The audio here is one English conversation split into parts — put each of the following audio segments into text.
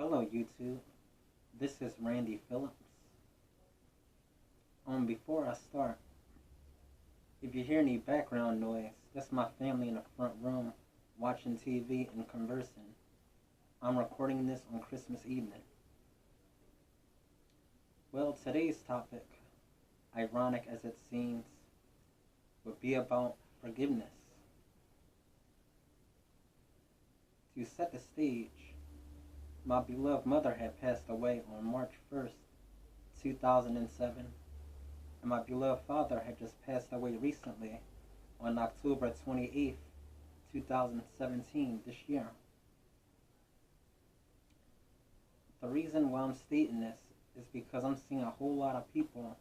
Hello YouTube, this is Randy Phillips. Before I start, if you hear any background noise, that's my family in the front room watching TV and conversing. I'm recording this on Christmas evening. Well, today's topic, ironic as it seems, would be about forgiveness. To set the stage, my beloved mother had passed away on March 1st, 2007, and my beloved father had just passed away recently on October 28th, 2017, this year. The reason why I'm stating this is because I'm seeing a whole lot of people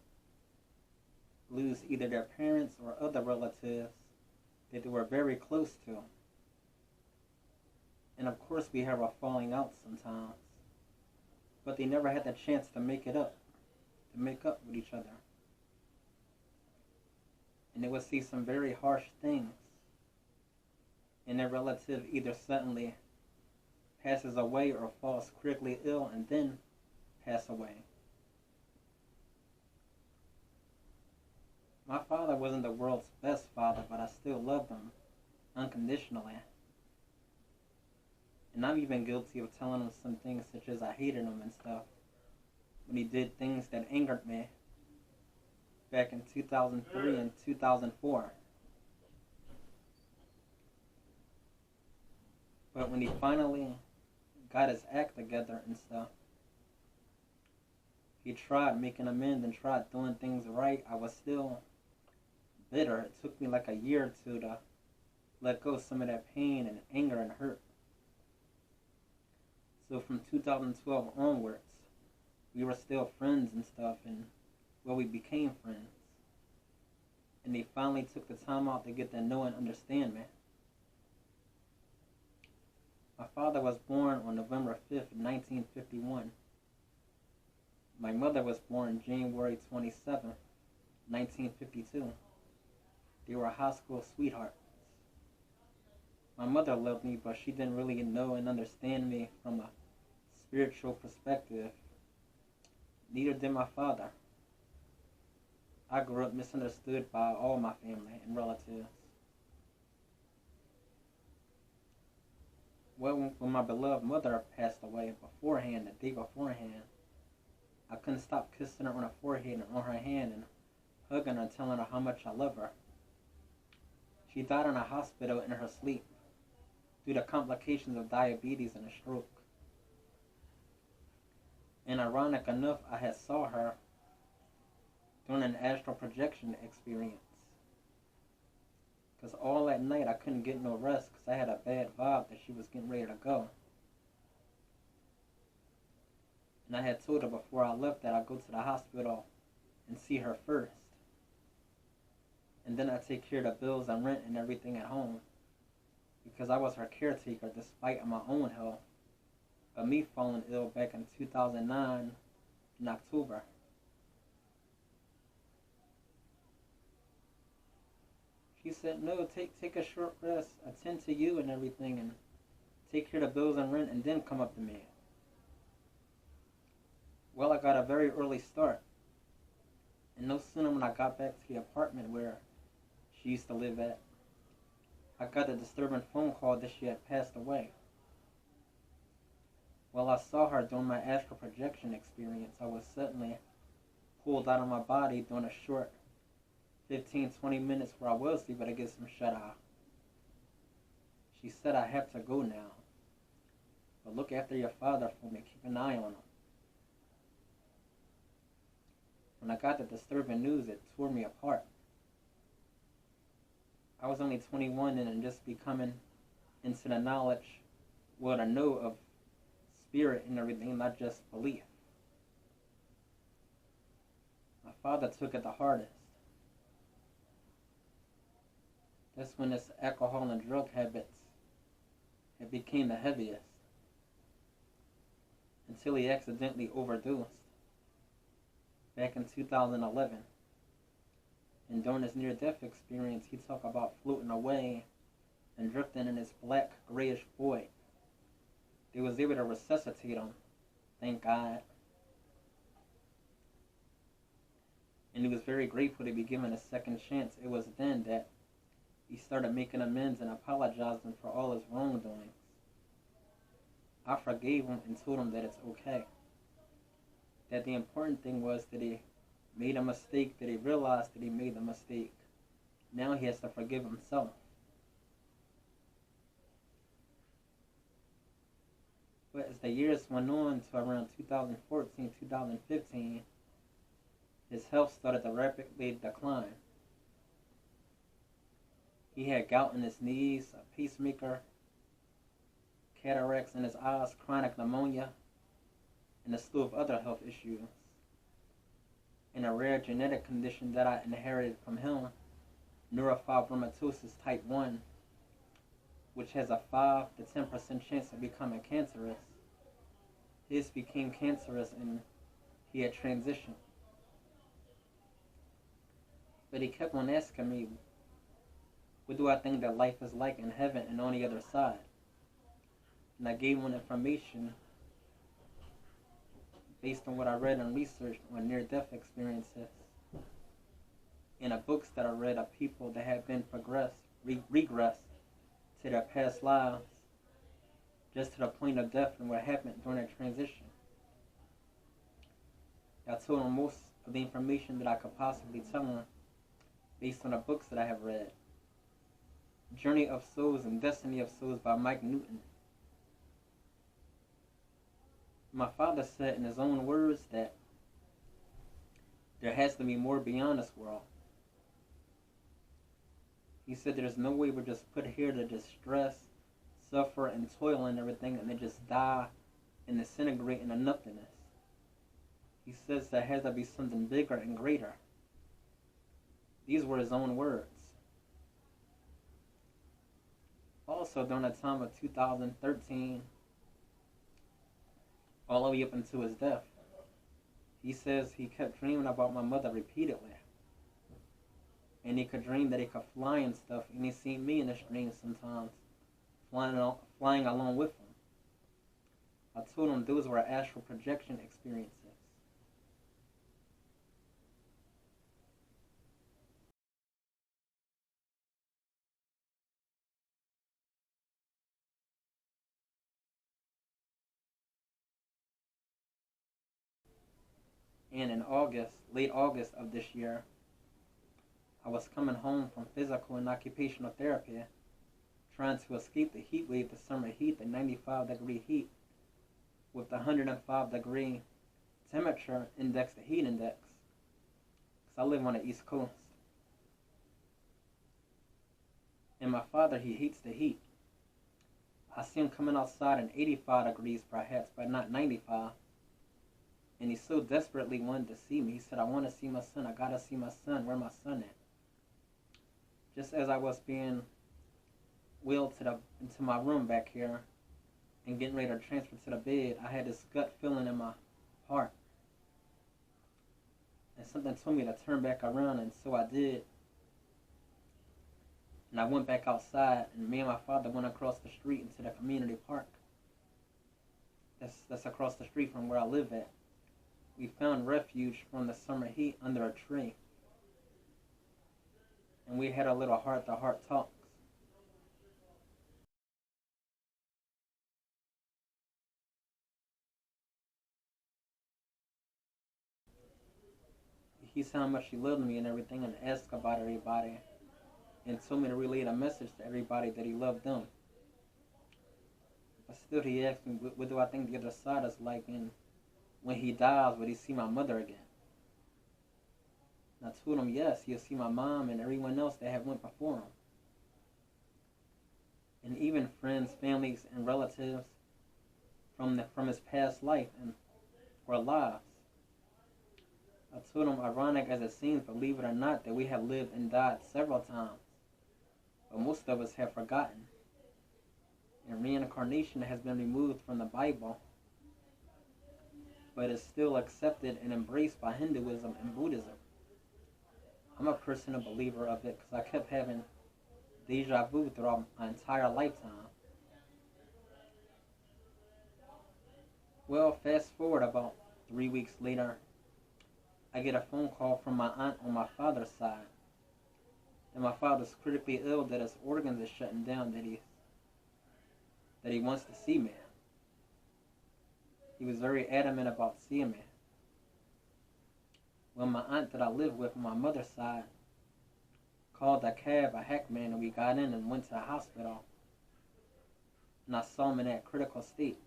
lose either their parents or other relatives that they were very close to. And of course we have a falling out sometimes, but they never had the chance to make up with each other. And they would see some very harsh things, and their relative either suddenly passes away or falls critically ill and then pass away. My father wasn't the world's best father, but I still loved him unconditionally. And I'm even guilty of telling him some things such as I hated him and stuff when he did things that angered me back in 2003 and 2004. But when he finally got his act together and stuff, he tried making amends and tried doing things right. I was still bitter. It took me like a year or two to let go of some of that pain and anger and hurt. So from 2012 onwards, we were still friends and stuff, and well, we became friends. And they finally took the time out to get to know and understand me. My father was born on November 5th, 1951. My mother was born January 27th, 1952. They were high school sweethearts. My mother loved me, but she didn't really know and understand me from a spiritual perspective. Neither did my father. I grew up misunderstood by all my family and relatives. Well, when my beloved mother passed away beforehand, the day beforehand, I couldn't stop kissing her on her forehead and on her hand and hugging her and telling her how much I love her. She died in a hospital in her sleep due to complications of diabetes and a stroke. And ironic enough, I had saw her during an astral projection experience. Because all that night I couldn't get no rest because I had a bad vibe that she was getting ready to go. And I had told her before I left that I'd go to the hospital and see her first. And then I'd take care of the bills and rent and everything at home. Because I was her caretaker despite my own health of me falling ill back in 2009 in October. She said, no, take a short rest, attend to you and everything, and take care of the bills and rent, and then come up to me. Well, I got a very early start. And no sooner when I got back to the apartment where she used to live at, I got a disturbing phone call that she had passed away. While I saw her during my astral projection experience, I was suddenly pulled out of my body during a short 15-20 minutes where I was able to get some shut-eye. She said, I have to go now, but look after your father for me, keep an eye on him. When I got the disturbing news, it tore me apart. I was only 21 and just becoming into the knowledge, well, to know of spirit and everything, not just belief. My father took it the hardest. That's when his alcohol and drug habits had became the heaviest, until he accidentally overdosed back in 2011. And during his near-death experience, he talked about floating away and drifting in his black, grayish void. They was able to resuscitate him thank God. And he was very grateful to be given a second chance. It was then that he started making amends and apologizing for all his wrongdoings. I forgave him and told him that it's okay. That the important thing was that he made a mistake, that he realized that he made the mistake. Now he has to forgive himself. But as the years went on to around 2014, 2015, his health started to rapidly decline. He had gout in his knees, a pacemaker, cataracts in his eyes, chronic pneumonia, and a slew of other health issues. And a rare genetic condition that I inherited from him, neurofibromatosis type 1, which has a 5 to 10% chance of becoming cancerous. His became cancerous and he had transitioned. But he kept on asking me, what do I think that life is like in heaven and on the other side? And I gave him information based on what I read and researched on near-death experiences. In the books that I read of people that had been regressed to their past lives, just to the point of death and what happened during that transition. I told him most of the information that I could possibly tell him based on the books that I have read. Journey of Souls and Destiny of Souls by Mike Newton. My father said in his own words that there has to be more beyond this world. He said there's no way we're just put here to just stress, suffer, and toil and everything, and then just die and disintegrate into nothingness. He says there has to be something bigger and greater. These were his own words. Also, during the time of 2013, all the way up until his death, he says he kept dreaming about my mother repeatedly. And he could dream that he could fly and stuff, and he seen me in his dreams sometimes, flying along with him. I told him those were astral projection experiences. And in August, late August of this year, I was coming home from physical and occupational therapy, trying to escape the heat wave, the summer heat, the 95-degree heat, with the 105-degree temperature index, the heat index, because I live on the East Coast. And my father, he hates the heat. I see him coming outside in 85 degrees perhaps, but not 95. And he so desperately wanted to see me. He said, I want to see my son. I got to see my son. Where my son at? Just as I was being wheeled into my room back here and getting ready to transfer to the bed, I had this gut feeling in my heart. And something told me to turn back around, and so I did. And I went back outside, and me and my father went across the street into the community park. That's across the street from where I live at. We found refuge from the summer heat under a tree. And we had a little heart-to-heart talks. He said how much he loved me and everything, and asked about everybody, and told me to relay a message to everybody that he loved them. But still he asked me, what do I think the other side is like, and when he dies, will he see my mother again? And I told him yes, he'll see my mom and everyone else that have went before him. And even friends, families, and relatives from his past life and or lives. I told him, ironic as it seems, believe it or not, that we have lived and died several times. But most of us have forgotten. And reincarnation has been removed from the Bible, but is still accepted and embraced by Hinduism and Buddhism. I'm a personal believer of it because I kept having deja vu throughout my entire lifetime. Well, fast forward about 3 weeks later, I get a phone call from my aunt on my father's side. And my father's critically ill, that his organs are shutting down, that he wants to see me. He was very adamant about seeing me. Well, my aunt that I live with on my mother's side called a cab, a hackman, and we got in and went to the hospital. And I saw him in that critical state.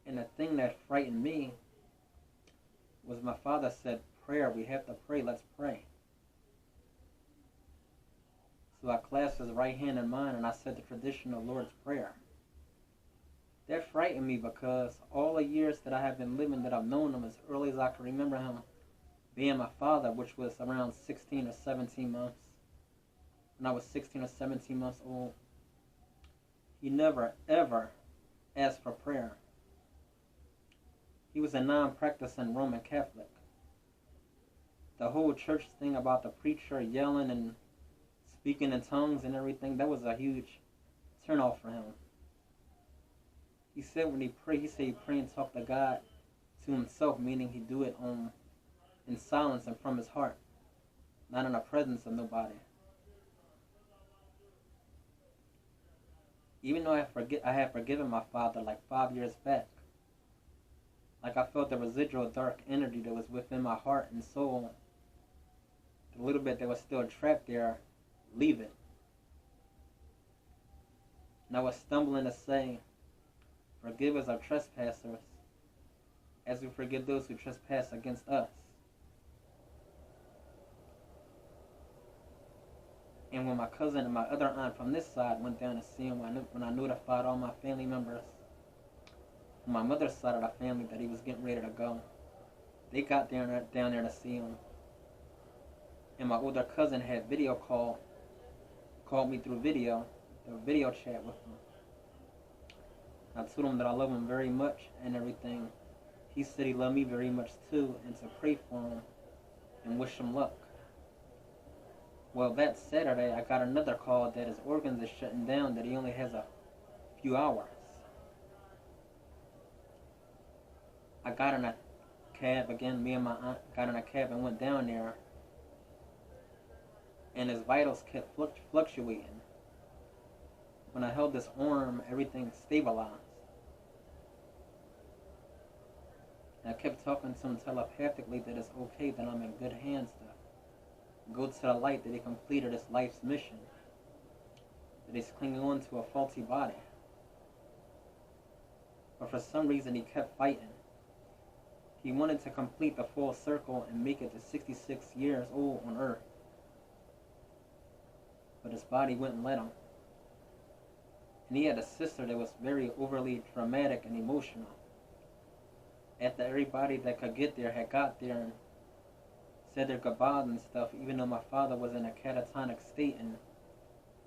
And the thing that frightened me was my father said, prayer, we have to pray, let's pray. So I clasped his right hand in mine and I said the traditional Lord's Prayer. That frightened me because all the years that I have been living, that I've known him as early as I can remember him being my father, which was around 16 or 17 months. When I was 16 or 17 months old, he never ever asked for prayer. He was a non-practicing Roman Catholic. The whole church thing about the preacher yelling and speaking in tongues and everything, that was a huge turn off for him. He said when he prayed, he said he pray and talk to God to himself, meaning he do it in silence and from his heart, not in the presence of nobody. Even though I had forgiven my father like 5 years back, like I felt the residual dark energy that was within my heart and soul, the little bit that was still trapped there, leave it. And I was stumbling to say, forgive us our trespassers, as we forgive those who trespass against us. And when my cousin and my other aunt from this side went down to see him, when I notified all my family members on my mother's side of the family that he was getting ready to go, they got down there to see him. And my older cousin had called me through video chat with him. I told him that I love him very much and everything. He said he loved me very much too, and to pray for him and wish him luck. Well, that Saturday, I got another call that his organs are shutting down, that he only has a few hours. I got in a cab again, me and my aunt got in a cab and went down there, and his vitals kept fluctuating. When I held this arm, everything stabilized. And I kept talking to him telepathically that it's okay, that I'm in good hands to go to the light, that he completed his life's mission, that he's clinging on to a faulty body. But for some reason he kept fighting. He wanted to complete the full circle and make it to 66 years old on earth. But his body wouldn't let him. And he had a sister that was very overly dramatic and emotional. After everybody that could get there had got there and said their goodbyes and stuff, even though my father was in a catatonic state and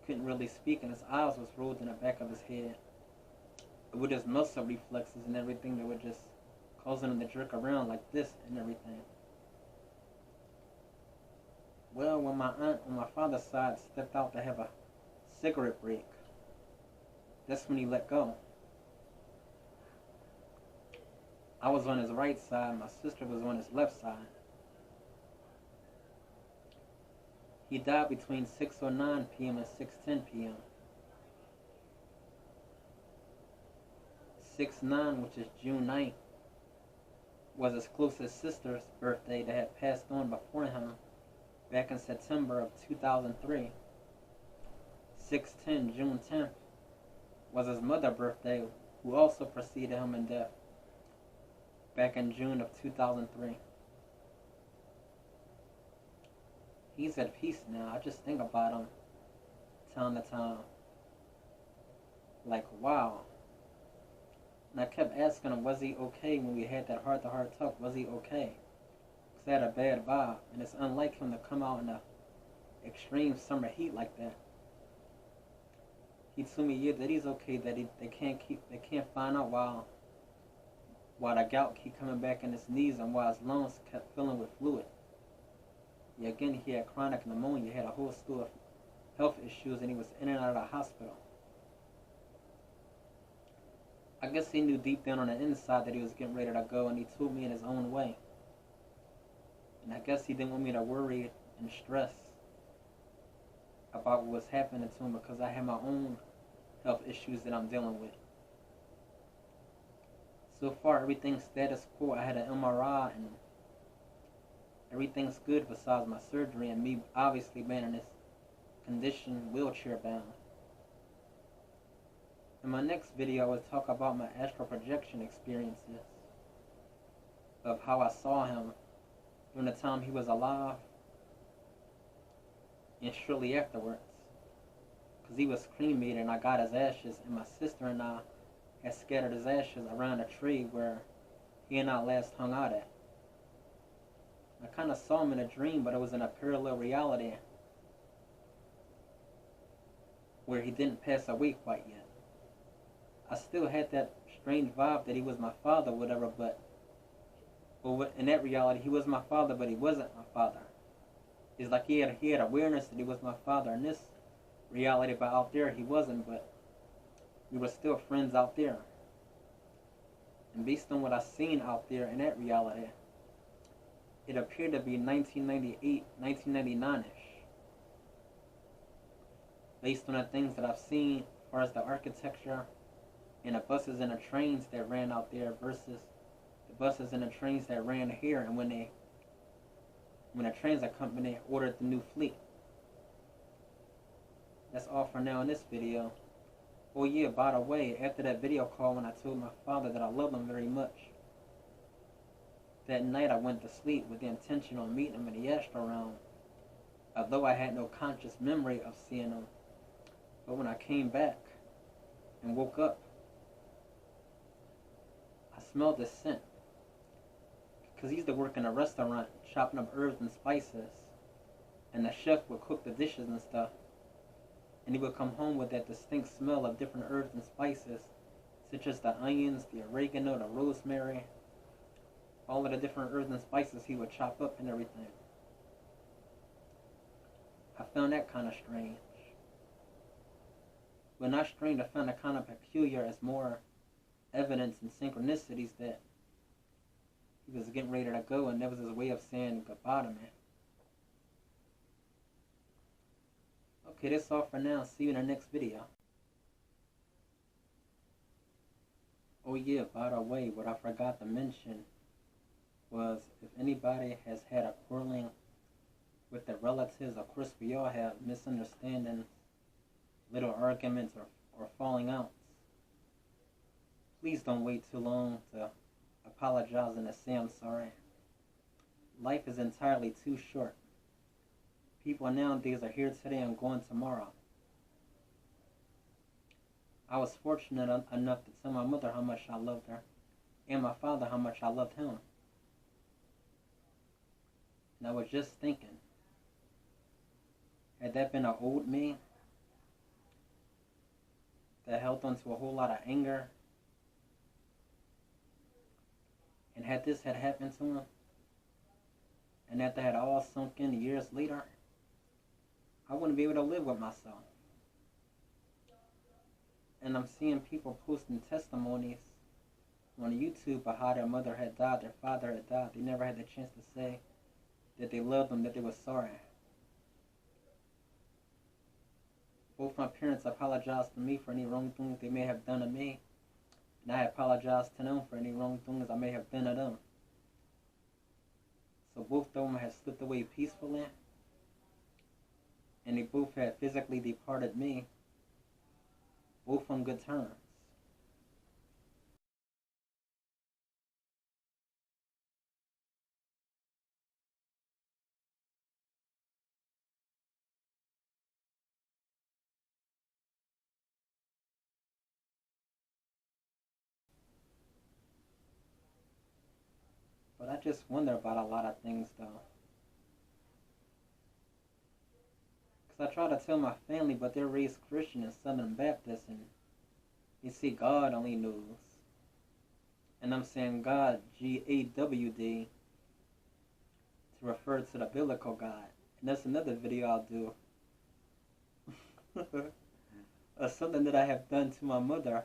couldn't really speak, and his eyes was rolled in the back of his head, with his muscle reflexes and everything that were just causing him to jerk around like this and everything. Well, when my aunt on my father's side stepped out to have a cigarette break, that's when he let go. I was on his right side, my sister was on his left side. He died between 6:09 p.m. and 6:10 p.m. 6/9, which is June 9th, was his closest sister's birthday that had passed on before him back in September of 2003. 6/10, June 10th, was his mother's birthday, who also preceded him in death back in June of 2003. He's at peace now. I just think about him time to time. Like, wow. And I kept asking him, was he okay when we had that heart-to-heart talk? Was he okay? Because I had a bad vibe. And it's unlike him to come out in the extreme summer heat like that. He told me, yeah, that he's okay, that they can't find out why the gout keep coming back in his knees and why his lungs kept filling with fluid. Yeah, again, he had chronic pneumonia, he had a whole slew of health issues, and he was in and out of the hospital. I guess he knew deep down on the inside that he was getting ready to go, and he told me in his own way. And I guess he didn't want me to worry and stress about what was happening to him because I had my own health issues that I'm dealing with. So far, everything's status quo. I had an MRI and everything's good besides my surgery and me obviously being in this condition, wheelchair bound. In my next video, I will talk about my astral projection experiences, of how I saw him during the time he was alive and shortly afterwards, because he was cremated and I got his ashes, and my sister and I had scattered his ashes around a tree where he and I last hung out at. I kind of saw him in a dream, but it was in a parallel reality where he didn't pass away quite yet. I still had that strange vibe that he was my father, whatever, but in that reality, he was my father, but he wasn't my father. It's like he had awareness that he was my father in this reality, but out there he wasn't, but we were still friends out there. And based on what I seen out there in that reality, it appeared to be 1998, 1999-ish. Based on the things that I've seen as far as the architecture and the buses and the trains that ran out there versus the buses and the trains that ran here, and when the transit company ordered the new fleet. That's all for now in this video. Oh yeah, by the way, after that video call when I told my father that I love him very much, that night I went to sleep with the intention of meeting him in the astral realm, although I had no conscious memory of seeing him. But when I came back and woke up, I smelled this scent. Because he used to work in a restaurant chopping up herbs and spices, and the chef would cook the dishes and stuff, and he would come home with that distinct smell of different herbs and spices, such as the onions, the oregano, the rosemary, all of the different herbs and spices he would chop up and everything. I found that kind of strange. But not strange, I found it kind of peculiar as more evidence and synchronicities that he was getting ready to go, and that was his way of saying goodbye to me. Okay, that's all for now. See you in the next video. Oh yeah, by the way, what I forgot to mention was if anybody has had a quarreling with their relatives, of course we all have misunderstandings, little arguments or falling outs. Please don't wait too long to apologize and to say I'm sorry. Life is entirely too short. People nowadays are here today and gone tomorrow. I was fortunate enough to tell my mother how much I loved her, and my father how much I loved him. And I was just thinking, had that been an old me that held on to a whole lot of anger, and had this had happened to him, and that they had all sunk in years later, I wouldn't be able to live with myself. And I'm seeing people posting testimonies on YouTube of how their mother had died, their father had died. They never had the chance to say that they loved them, that they were sorry. Both my parents apologized to me for any wrongdoings they may have done to me, and I apologized to them for any wrongdoings I may have done to them. So both of them had slipped away peacefully, and they both had physically departed me, both on good terms. But I just wonder about a lot of things though. Because I try to tell my family, but they're raised Christian and Southern Baptist, and you see God on the news. And I'm saying God, G-A-W-D, to refer to the biblical God. And that's another video I'll do. Something that I have done to my mother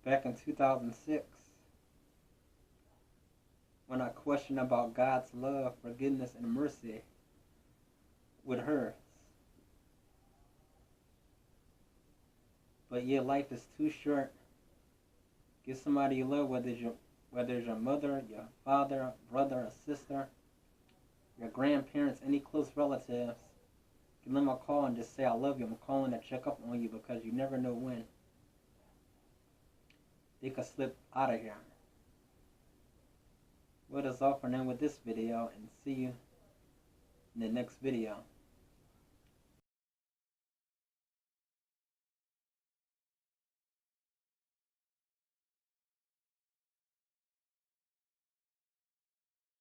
back in 2006, when I questioned about God's love, forgiveness, and mercy with hers. But yeah, life is too short. Get somebody you love, whether it's your mother, your father, brother, or sister, your grandparents, any close relatives. Give them a call and just say, I love you. I'm calling to check up on you, because you never know when they could slip out of here. Well, that's all for now with this video, and see you in the next video.